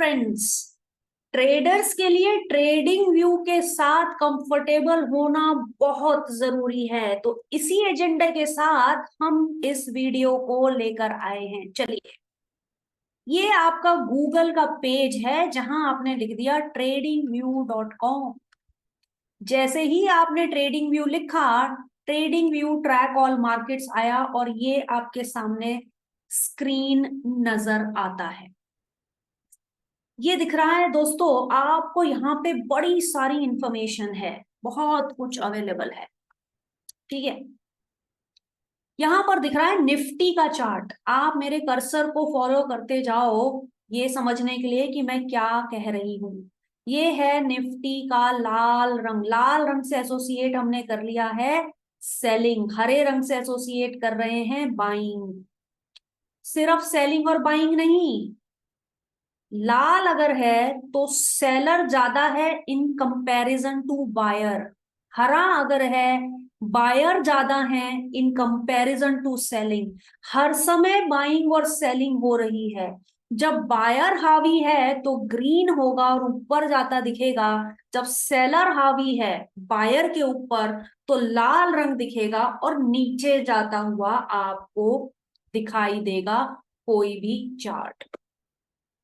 Friends, traders के लिए trading view के साथ कंफर्टेबल होना बहुत जरूरी है। तो इसी एजेंडे के साथ हम इस वीडियो को लेकर आए हैं। चलिए, ये आपका गूगल का पेज है जहां आपने लिख दिया tradingview.com। जैसे ही आपने ट्रेडिंग व्यू लिखा, trading view track all markets आया और ये आपके सामने स्क्रीन नजर आता है। ये दिख रहा है दोस्तों आपको, यहाँ पे बड़ी सारी इंफॉर्मेशन है, बहुत कुछ अवेलेबल है। ठीक है, यहाँ पर दिख रहा है निफ्टी का चार्ट। आप मेरे कर्सर को फॉलो करते जाओ ये समझने के लिए कि मैं क्या कह रही हूँ। ये है निफ्टी का लाल रंग। लाल रंग से एसोसिएट हमने कर लिया है सेलिंग, हरे रंग से एसोसिएट कर रहे हैं बाइंग। सिर्फ सेलिंग और बाइंग नहीं, लाल अगर है तो सेलर ज्यादा है इन कंपैरिजन टू बायर। हरा अगर है, बायर ज्यादा है इन कंपैरिजन टू सेलिंग। हर समय बाइंग और सेलिंग हो रही है। जब बायर हावी है तो ग्रीन होगा और ऊपर जाता दिखेगा। जब सेलर हावी है बायर के ऊपर तो लाल रंग दिखेगा और नीचे जाता हुआ आपको दिखाई देगा कोई भी चार्ट।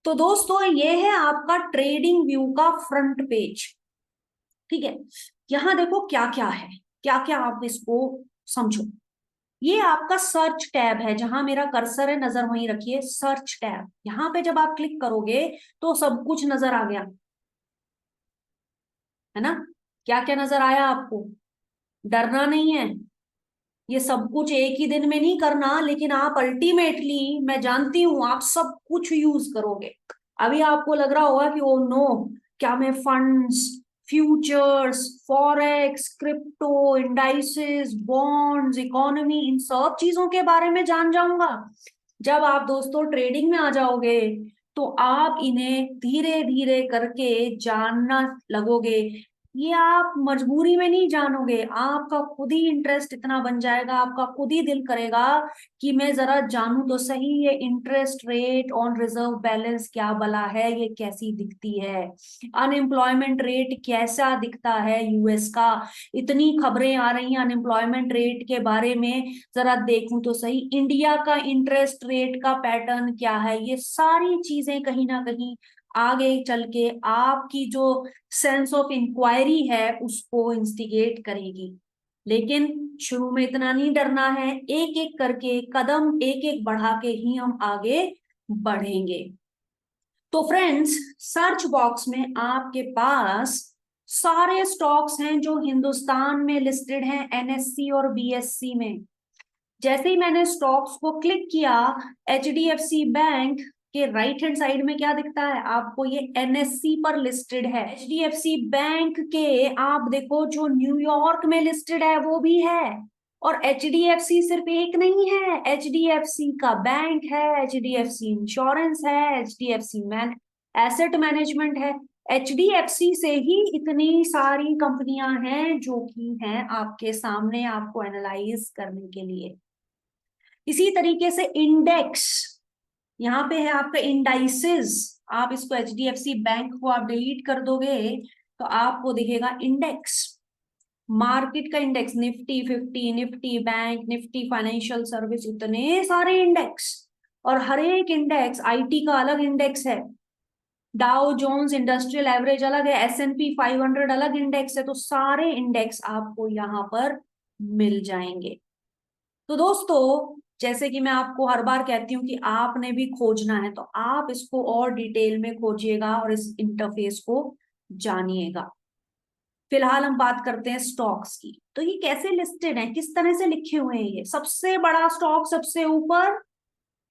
तो दोस्तों ये है आपका ट्रेडिंग व्यू का फ्रंट पेज। ठीक है, यहां देखो क्या क्या है, क्या क्या आप इसको समझो। ये आपका सर्च टैब है, जहां मेरा कर्सर है नजर वहीं रखिए, सर्च टैब। यहां पे जब आप क्लिक करोगे तो सब कुछ नजर आ गया है ना। क्या क्या नजर आया आपको? डरना नहीं है, ये सब कुछ एक ही दिन में नहीं करना, लेकिन आप अल्टीमेटली, मैं जानती हूं आप सब कुछ यूज करोगे। अभी आपको लग रहा होगा कि ओ नो, क्या मैं funds, futures, forex, crypto, indices, bonds, economy, इन सब चीजों के बारे में जान जाऊंगा? जब आप दोस्तों ट्रेडिंग में आ जाओगे तो आप इन्हें धीरे धीरे करके जानना लगोगे। ये आप मजबूरी में नहीं जानोगे, आपका खुद ही इंटरेस्ट इतना बन जाएगा, आपका खुद ही दिल करेगा कि मैं जरा जानूं तो सही, ये interest rate on reserve balance क्या बला है, ये कैसी दिखती है, अनएम्प्लॉयमेंट रेट कैसा दिखता है यूएस का। इतनी खबरें आ रही हैं अनएम्प्लॉयमेंट रेट के बारे में, जरा देखूं तो सही इंडिया का इंटरेस्ट रेट का पैटर्न क्या है। ये सारी चीजें कहीं ना कहीं आगे चल के आपकी जो सेंस ऑफ इंक्वायरी है उसको इंस्टिगेट करेगी। लेकिन शुरू में इतना नहीं डरना है, एक एक करके कदम एक एक बढ़ा के ही हम आगे बढ़ेंगे। तो फ्रेंड्स, सर्च बॉक्स में आपके पास सारे स्टॉक्स हैं जो हिंदुस्तान में लिस्टेड हैं एनएससी और बीएससी में। जैसे ही मैंने स्टॉक्स को क्लिक किया, एचडीएफसी बैंक के राइट हैंड साइड में क्या दिखता है आपको? ये एनएससी पर लिस्टेड है। एचडीएफसी बैंक के आप देखो जो न्यूयॉर्क में लिस्टेड है वो भी है। और एचडीएफसी सिर्फ एक नहीं है, एचडीएफसी का बैंक है, एचडीएफसी इंश्योरेंस है, एचडीएफसी मैन एसेट मैनेजमेंट है। एचडीएफसी से ही इतनी सारी कंपनियां हैं जो कि हैं आपके सामने आपको एनालाइज करने के लिए। इसी तरीके से इंडेक्स, यहाँ पे है आपका इंडाइसेस। आप इसको एचडीएफसी बैंक को आप डिलीट कर दोगे तो आपको दिखेगा इंडेक्स, मार्केट का index, Nifty 50, Nifty bank, Nifty financial service, इतने सारे इंडेक्स। और हर एक इंडेक्स, आईटी का अलग इंडेक्स है, डाउ जोन्स इंडस्ट्रियल एवरेज अलग है, एसएनपी 500 अलग इंडेक्स है। तो सारे इंडेक्स आपको यहाँ पर मिल जाएंगे। तो दोस्तों, जैसे कि मैं आपको हर बार कहती हूँ कि आपने भी खोजना है तो आप इसको और डिटेल में खोजिएगा और इस इंटरफेस को जानिएगा। फिलहाल हम बात करते हैं स्टॉक्स की। तो ये कैसे लिस्टेड है, किस तरह से लिखे हुए हैं? ये सबसे बड़ा स्टॉक सबसे ऊपर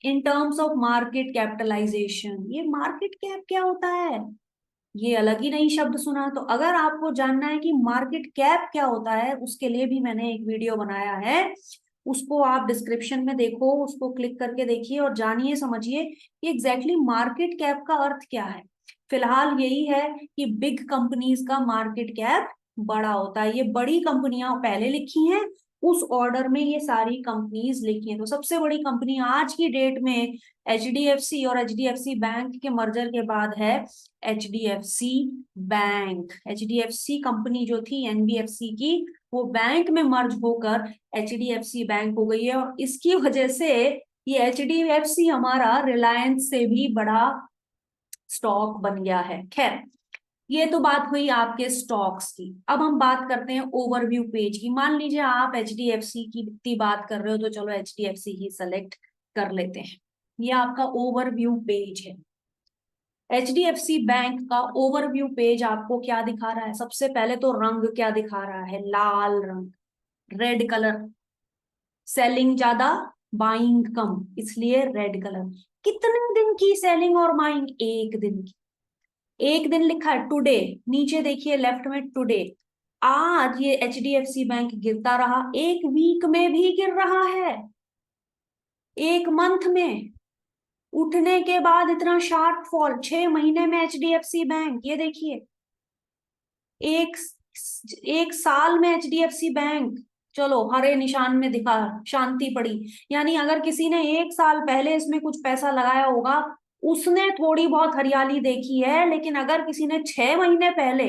in terms of market capitalization. ये मार्केट कैप क्या होता है, ये अलग ही नई शब्द सुना। तो अगर आपको जानना है कि मार्केट कैप क्या होता है, उसके लिए भी मैंने एक वीडियो बनाया है, उसको आप डिस्क्रिप्शन में देखो, उसको क्लिक करके देखिए और जानिए, समझिए कि एग्जैक्टली मार्केट कैप का अर्थ क्या है। फिलहाल यही है कि बिग कंपनीज का मार्केट कैप बड़ा होता है। ये बड़ी कंपनियां पहले लिखी हैं उस ऑर्डर में ये सारी कंपनीज लिखी हैं। तो सबसे बड़ी कंपनी आज की डेट में एचडीएफसी और एचडीएफसी बैंक के मर्जर के बाद है एचडीएफसी बैंक। एचडीएफसी कंपनी जो थी एनबीएफसी की, वो बैंक में मर्ज होकर एचडीएफसी बैंक हो गई है, और इसकी वजह से ये एचडीएफसी हमारा रिलायंस से भी बड़ा स्टॉक बन गया है। खैर, ये तो बात हुई आपके स्टॉक्स की। अब हम बात करते हैं ओवरव्यू पेज की। मान लीजिए आप एचडीएफसी की इतनी बात कर रहे हो, तो चलो एचडीएफसी ही सेलेक्ट कर लेते हैं। ये आपका ओवरव्यू पेज है। एचडीएफसी बैंक का ओवरव्यू पेज आपको क्या दिखा रहा है? सबसे पहले तो रंग क्या दिखा रहा है? लाल रंग, रेड कलर। सेलिंग ज्यादा, बाइंग कम, इसलिए रेड कलर। कितने दिन की सेलिंग और बाइंग? एक दिन की। एक दिन लिखा है टुडे, नीचे देखिए लेफ्ट में टुडे। आज ये एचडीएफसी बैंक गिरता रहा, एक वीक में भी गिर रहा है, एक मंथ में उठने के बाद इतना शार्प फॉल। 6 महीने में एचडीएफसी बैंक, ये देखिए, एक एक साल में एचडीएफसी बैंक, चलो हरे निशान में दिखा, शांति पड़ी। यानी अगर किसी ने एक साल पहले इसमें कुछ पैसा लगाया होगा, उसने थोड़ी बहुत हरियाली देखी है। लेकिन अगर किसी ने 6 महीने पहले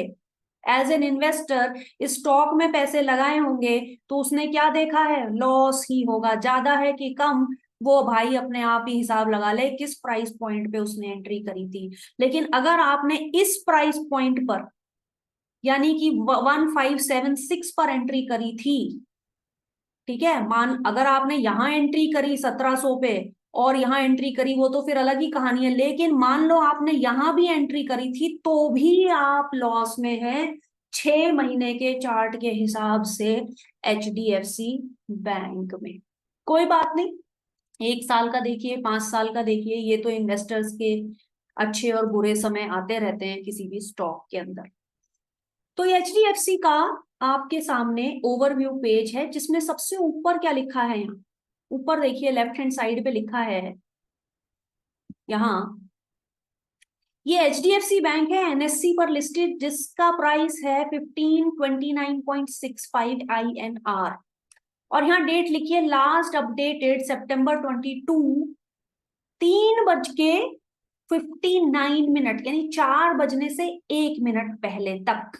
एज एन इन्वेस्टर स्टॉक में पैसे लगाए होंगे, तो उसने क्या देखा है? लॉस ही होगा। ज्यादा है कि कम, वो भाई अपने आप ही हिसाब लगा ले किस प्राइस पॉइंट पे उसने एंट्री करी थी। लेकिन अगर आपने इस प्राइस पॉइंट पर, यानी कि 1576 पर एंट्री करी थी, ठीक है, मान अगर आपने यहां एंट्री करी 1700 पे और यहां एंट्री करी, वो तो फिर अलग ही कहानी है। लेकिन मान लो आपने यहां भी एंट्री करी थी, तो भी आप लॉस में हैं 6 महीने के चार्ट के हिसाब से एचडीएफसी बैंक में। कोई बात नहीं, 1 साल का देखिए, 5 साल का देखिए, ये तो इन्वेस्टर्स के अच्छे और बुरे समय आते रहते हैं किसी भी स्टॉक के अंदर। तो एचडीएफसी का आपके सामने ओवरव्यू पेज है, जिसमें सबसे ऊपर क्या लिखा है? यहाँ ऊपर देखिए, लेफ्ट हैंड साइड पे लिखा है यहाँ, ये एचडीएफसी बैंक है एनएससी पर लिस्टेड, जिसका प्राइस है 1529.65 INR। और यहाँ डेट लिखिए, लास्ट अपडेटेड September 22, 3:59, यानी 4 बजने से 1 मिनट पहले तक।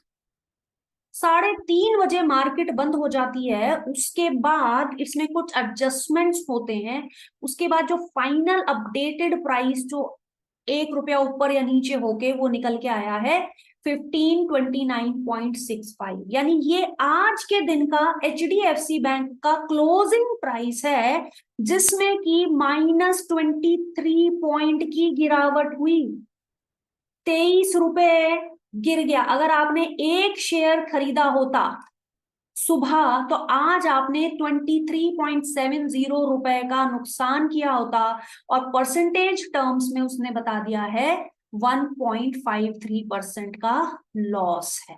3:30 बजे मार्केट बंद हो जाती है, उसके बाद इसमें कुछ एडजस्टमेंट्स होते हैं। उसके बाद जो फाइनल अपडेटेड प्राइस, जो 1 रुपया ऊपर या नीचे होके वो निकल के आया है 1529.65, यानी ये आज के दिन का एचडीएफसी बैंक का क्लोजिंग प्राइस है, जिसमें कि -23 पॉइंट की गिरावट हुई। 23 रुपए गिर गया। अगर आपने एक शेयर खरीदा होता सुबह, तो आज आपने 23.70 रुपए का नुकसान किया होता, और परसेंटेज टर्म्स में उसने बता दिया है 1.53% का लॉस है।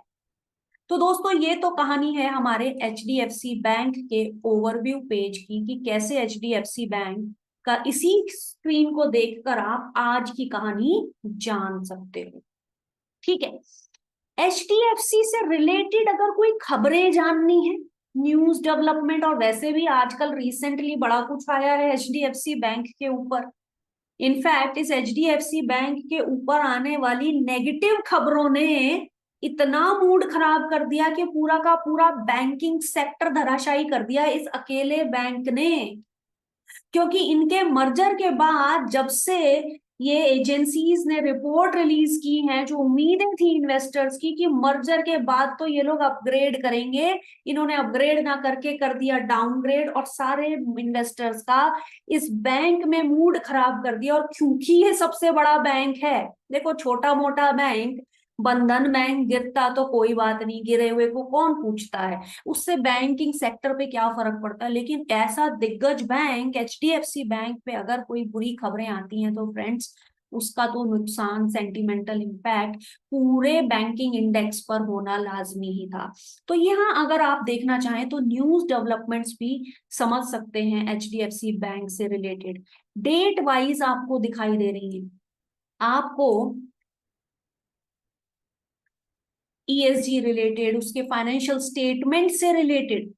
तो दोस्तों, ये तो कहानी है हमारे एचडीएफसी बैंक के ओवरव्यू पेज की, कि कैसे एचडीएफसी बैंक का इसी स्क्रीन को देखकर आप आज की कहानी जान सकते हो। ठीक है, एचडीएफसी से रिलेटेड अगर कोई खबरें जाननी है, न्यूज डेवलपमेंट, और वैसे भी आजकल रिसेंटली बड़ा कुछ आया है एचडीएफसी बैंक के ऊपर। इनफैक्ट इस एचडीएफसी बैंक के ऊपर आने वाली नेगेटिव खबरों ने इतना मूड खराब कर दिया कि पूरा का पूरा बैंकिंग सेक्टर धराशायी कर दिया इस अकेले बैंक ने। क्योंकि इनके मर्जर के बाद जब से ये एजेंसीज ने रिपोर्ट रिलीज की हैं, जो उम्मीदें थी इन्वेस्टर्स की कि मर्जर के बाद तो ये लोग अपग्रेड करेंगे, इन्होंने अपग्रेड ना करके कर दिया डाउनग्रेड, और सारे इन्वेस्टर्स का इस बैंक में मूड खराब कर दिया। और क्योंकि ये सबसे बड़ा बैंक है, देखो छोटा मोटा बैंक, बंधन बैंक गिरता तो कोई बात नहीं, गिरे हुए को कौन पूछता है, उससे बैंकिंग सेक्टर पे क्या फर्क पड़ता है। लेकिन ऐसा दिग्गज बैंक एचडीएफसी बैंक पे अगर कोई बुरी खबरें आती हैं, तो फ्रेंड्स उसका तो नुकसान, सेंटिमेंटल इम्पैक्ट पूरे बैंकिंग इंडेक्स पर होना लाजमी ही था। तो यहाँ अगर आप देखना चाहें तो न्यूज डेवलपमेंट्स भी समझ सकते हैं एचडीएफसी बैंक से रिलेटेड। डेट वाइज आपको दिखाई दे रही है, आपको ईएसजी रिलेटेड, उसके फाइनेंशियल स्टेटमेंट से रिलेटेड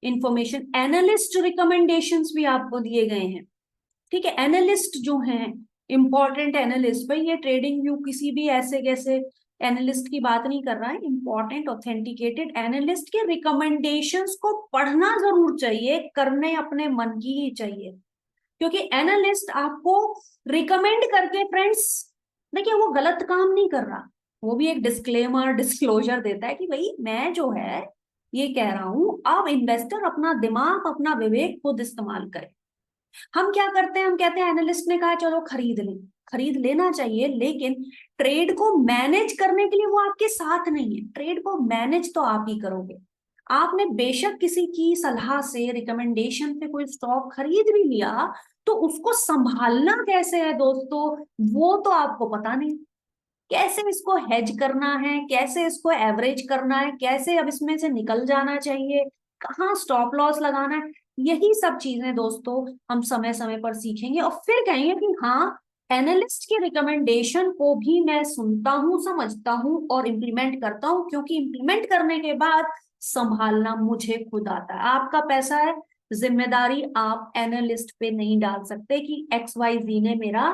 इंफॉर्मेशन, एनालिस्ट रिकमेंडेशंस भी आपको दिए गए हैं। ठीक है, एनालिस्ट जो हैं, इंपॉर्टेंट एनालिस्ट, भाई ये ट्रेडिंग व्यू किसी भी ऐसे कैसे एनालिस्ट की बात नहीं कर रहा है, इंपॉर्टेंट ऑथेंटिकेटेड एनालिस्ट के रिकमेंडेशंस को पढ़ना जरूर चाहिए, करने अपने मन की ही चाहिए, क्योंकि एनालिस्ट आपको रिकमेंड करके, फ्रेंड्स देखिए वो गलत काम नहीं कर रहा, वो भी एक डिस्क्लेमर डिस्क्लोजर देता है कि भाई मैं जो है ये कह रहा हूं, आप इन्वेस्टर अपना दिमाग अपना विवेक खुद इस्तेमाल करें। हम क्या करते हैं, हम कहते हैं एनालिस्ट ने कहा चलो खरीद लें, खरीद लेना चाहिए, लेकिन ट्रेड को मैनेज करने के लिए वो आपके साथ नहीं है, ट्रेड को मैनेज तो आप ही करोगे। आपने बेशक किसी की सलाह से रिकमेंडेशन पे कोई स्टॉक खरीद भी लिया, तो उसको संभालना कैसे है दोस्तों, वो तो आपको पता नहीं। कैसे इसको हेज करना है, कैसे इसको एवरेज करना है, कैसे अब इसमें से निकल जाना चाहिए, कहाँ स्टॉप लॉस लगाना है, यही सब चीजें दोस्तों हम समय समय पर सीखेंगे, और फिर कहेंगे कि हाँ, एनालिस्ट के रिकमेंडेशन को भी मैं सुनता हूँ, समझता हूँ और इम्प्लीमेंट करता हूँ, क्योंकि इम्प्लीमेंट करने के बाद संभालना मुझे खुद आता है। आपका पैसा है, जिम्मेदारी आप एनालिस्ट पे नहीं डाल सकते कि XYZ ने मेरा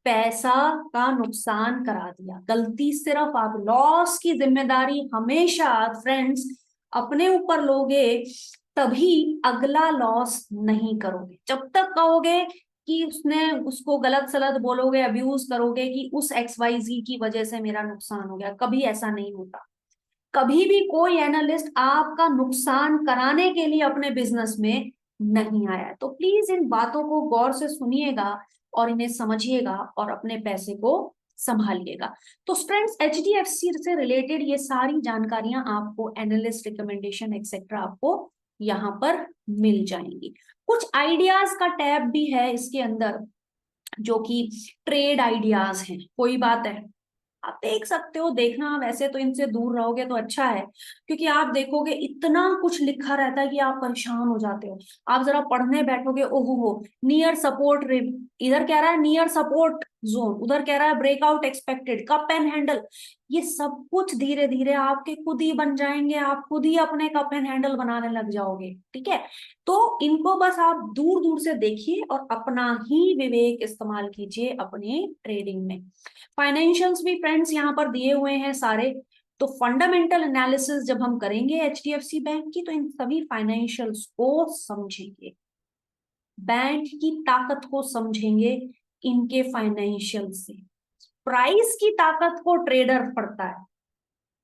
पैसा का नुकसान करा दिया। गलती सिर्फ आप, लॉस की जिम्मेदारी हमेशा फ्रेंड्स अपने ऊपर लोगे, तभी अगला लॉस नहीं करोगे। जब तक कहोगे कि उसने, उसको गलत सलत बोलोगे, अब्यूज करोगे कि उस XYZ की वजह से मेरा नुकसान हो गया, कभी ऐसा नहीं होता। कभी भी कोई एनालिस्ट आपका नुकसान कराने के लिए अपने बिजनेस में नहीं आया। तो प्लीज इन बातों को गौर से सुनिएगा और इन्हें समझिएगा और अपने पैसे को संभालिएगा। तो फ्रेंड्स, HDFC से रिलेटेड ये सारी जानकारियां आपको, एनालिस्ट रिकमेंडेशन एक्सेट्रा, आपको यहाँ पर मिल जाएंगी। कुछ आइडियाज का टैब भी है इसके अंदर, जो कि ट्रेड आइडियाज हैं। कोई बात है, आप देख सकते हो, देखना वैसे तो इनसे दूर रहोगे तो अच्छा है, क्योंकि आप देखोगे इतना कुछ लिखा रहता है कि आप परेशान हो जाते हो। आप जरा पढ़ने बैठोगे, ओहो हो, नियर सपोर्ट, इधर कह रहा है नियर सपोर्ट जोन, उधर कह रहा है breakout expected, cup and handle, ये सब कुछ धीरे धीरे आपके खुद ही बन जाएंगे, आप खुद ही अपने कप एंड हैंडल बनाने लग जाओगे। ठीक है, तो इनको बस आप दूर दूर से देखिए और अपना ही विवेक इस्तेमाल कीजिए अपने ट्रेडिंग में। फाइनेंशियल्स भी फ्रेंड्स यहाँ पर दिए हुए हैं सारे। तो फंडामेंटल एनालिसिस जब हम करेंगे HDFC बैंक की, तो इन सभी फाइनेंशियल्स को समझेंगे, बैंक की ताकत को समझेंगे इनके फाइनेंशियल से। प्राइस की ताकत को ट्रेडर पढ़ता है,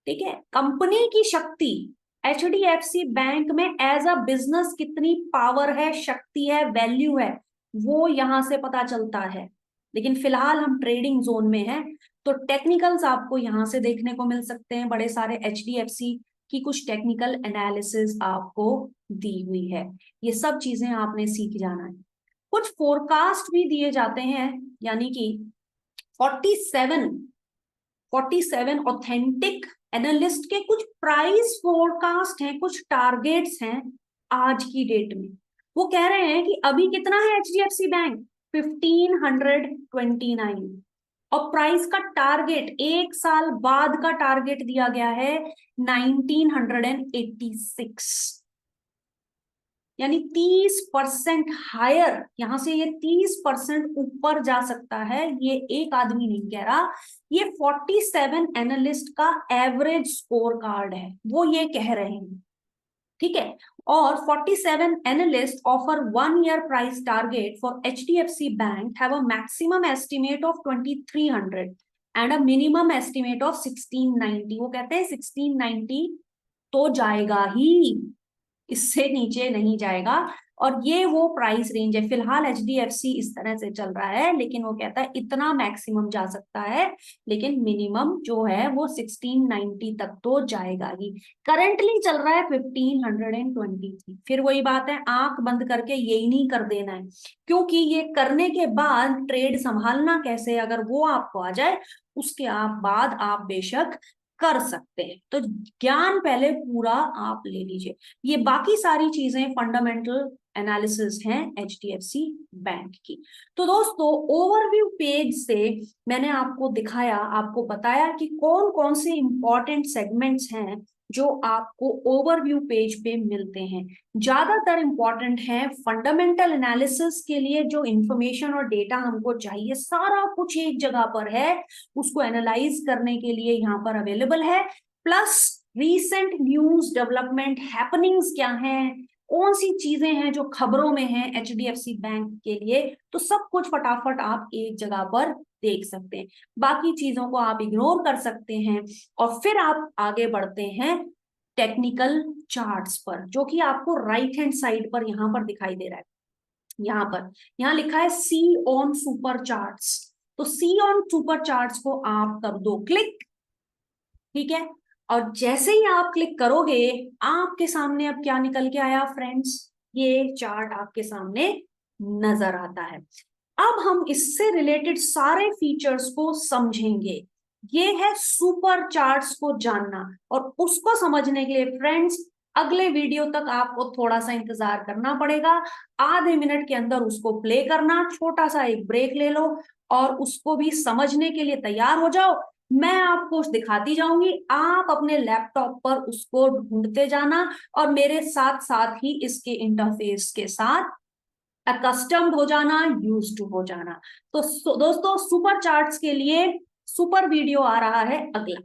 ठीक है, कंपनी की शक्ति, HDFC बैंक में एज अ बिजनेस कितनी पावर है, शक्ति है, वैल्यू है, वो यहां से पता चलता है। लेकिन फिलहाल हम ट्रेडिंग जोन में हैं, तो टेक्निकल्स आपको यहां से देखने को मिल सकते हैं, बड़े सारे HDFC की कुछ टेक्निकल एनालिसिस आपको दी हुई है। ये सब चीजें आपने सीख जाना है। कुछ फोरकास्ट भी दिए जाते हैं, यानी कि 47 ऑथेंटिक एनालिस्ट के कुछ प्राइस फोरकास्ट हैं, कुछ टारगेट्स हैं आज की डेट में। वो कह रहे हैं कि अभी कितना है HDFC बैंक, 1529, और प्राइस का टारगेट, एक साल बाद का टारगेट दिया गया है 1986, यानी 30% हायर, यहां से ये 30% ऊपर जा सकता है। ये एक आदमी नहीं कह रहा, ये 47 एनालिस्ट का एवरेज स्कोर कार्ड है, वो ये कह रहे हैं। ठीक है, और 47 analyst offer 1 year price target for HDFC bank have a maximum estimate of 2300 and a minimum estimate of 1690। वो कहते हैं 1690 तो जाएगा ही, इससे नीचे नहीं जाएगा, और ये वो प्राइस रेंज है। फिलहाल HDFC इस तरह से चल रहा है, लेकिन वो कहता है इतना मैक्सिमम जा सकता है, लेकिन मिनिमम जो है वो 1690 तक तो जाएगा ही। करंटली चल रहा है 1523। फिर वही बात है, आंख बंद करके यही नहीं कर देना है, क्योंकि ये करने के बाद ट्रेड संभालना कैसे, अगर वो आपको आ जाए, उसके आप बाद आप बेशक कर सकते हैं। तो ज्ञान पहले पूरा आप ले लीजिए। ये बाकी सारी चीजें फंडामेंटल एनालिसिस हैं HDFC बैंक की। तो दोस्तों, ओवरव्यू पेज से मैंने आपको दिखाया, आपको बताया कि कौन कौन से इंपॉर्टेंट सेगमेंट्स हैं जो आपको ओवरव्यू पेज पे मिलते हैं। ज्यादातर इंपॉर्टेंट है फंडामेंटल एनालिसिस के लिए, जो इंफॉर्मेशन और डेटा हमको चाहिए सारा कुछ एक जगह पर है, उसको एनालाइज करने के लिए यहाँ पर अवेलेबल है। Plus recent news development happenings क्या हैं, कौन सी चीजें हैं जो खबरों में हैं एचडीएफसी बैंक के लिए, तो सब कुछ फटाफट आप एक जगह पर देख सकते हैं। बाकी चीजों को आप इग्नोर कर सकते हैं और फिर आप आगे बढ़ते हैं टेक्निकल चार्ट्स पर, जो कि आपको राइट हैंड साइड पर यहां पर दिखाई दे रहा है। यहां पर यहां लिखा है सी ऑन सुपर चार्ट्स, तो सी ऑन सुपर चार्ट्स को आप कर दो क्लिक। ठीक है, और जैसे ही आप क्लिक करोगे आपके सामने अब क्या निकल के आया फ्रेंड्स, ये चार्ट आपके सामने नजर आता है। अब हम इससे रिलेटेड सारे फीचर्स को समझेंगे। ये है सुपर चार्ट्स को जानना, और उसको समझने के लिए फ्रेंड्स अगले वीडियो तक आपको थोड़ा सा इंतजार करना पड़ेगा। आधे मिनट के अंदर उसको प्ले करना, छोटा सा एक ब्रेक ले लो और उसको भी समझने के लिए तैयार हो जाओ। मैं आपको दिखाती जाऊंगी, आप अपने लैपटॉप पर उसको ढूंढते जाना और मेरे साथ साथ ही इसके इंटरफेस के साथ अकस्टम्ड हो जाना, यूज्ड हो जाना। तो दोस्तों सुपर चार्ट्स के लिए सुपर वीडियो आ रहा है अगला।